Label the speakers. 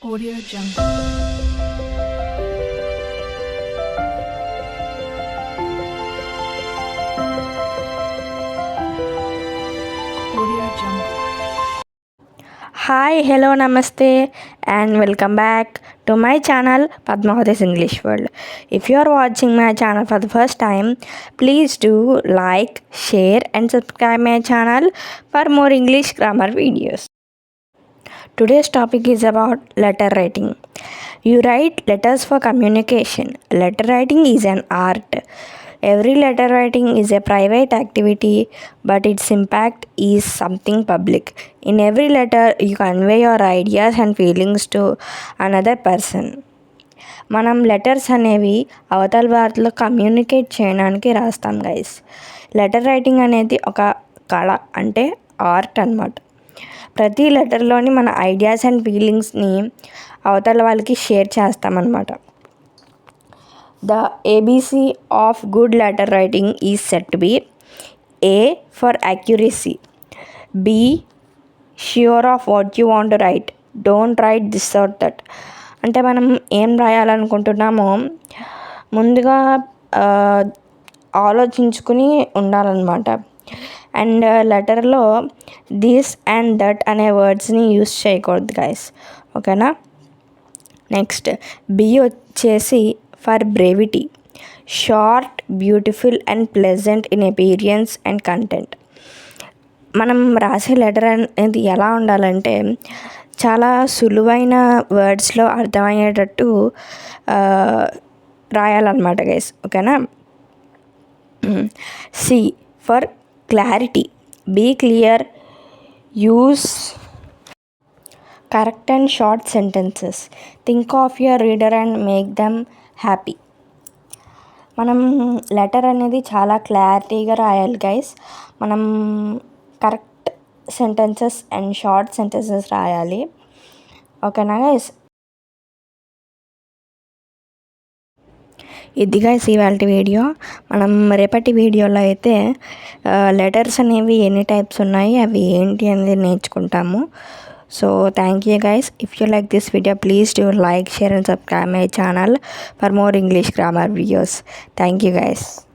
Speaker 1: Audio Jungle. Audio Jungle.
Speaker 2: Hi, hello, namaste, and welcome back to my channel Padmavati's English World. If you are watching my channel for the first time, please do like, share, and subscribe my channel for more English grammar videos. Today's topic is about letter writing. You write letters for communication. Letter writing is an art. Every letter writing is a private activity, but its impact is something public. In every letter, you convey your ideas and feelings to another person. మనం letters అనేవి అవతల వారితో communicate చేయడానికి రాస్తాం guys. Letter writing అనేది ఒక కళ, అంటే ఆర్ట్ అన్నమాట. ప్రతి లెటర్లోని మన ఐడియాస్ అండ్ ఫీలింగ్స్ని అవతల వాళ్ళకి షేర్ చేస్తామన్నమాట. The ABC of good letter writing is set to be: A for accuracy, be sure of what you want to write, don't write this or that. అంటే మనం ఏం రాయాలనుకుంటున్నామో ముందుగా ఆలోచించుకుని ఉండాలన్నమాట. అండ్ లెటర్లో దిస్ అండ్ దట్ అనే వర్డ్స్ని use చేయకూడదు guys, ఓకేనా. నెక్స్ట్ బి వచ్చేసి for brevity, short, beautiful and pleasant in appearance and content. మనం రాసే లెటర్ అనేది ఎలా ఉండాలంటే చాలా సులువైన వర్డ్స్లో అర్థమయ్యేటట్టు రాయాలన్నమాట గైస్, ఓకేనా. C for clarity, be clear, use correct and short sentences, think of your reader and make them happy. మనం లెటర్ అనేది చాలా క్లారిటీగా రాయాలి గైస్. మనం correct sentences and short sentences రాయాలి, ఓకేనా గైస్. ఇది గైస్ ఇవాళ వీడియో. మనం రేపటి వీడియోలో అయితే లెటర్స్ అనేవి ఎన్ని టైప్స్ ఉన్నాయి, అవి ఏంటి అనేది నేర్చుకుంటాము. So thank you guys. If you like this video, please do like, share and subscribe my channel for more English grammar videos. Thank you guys.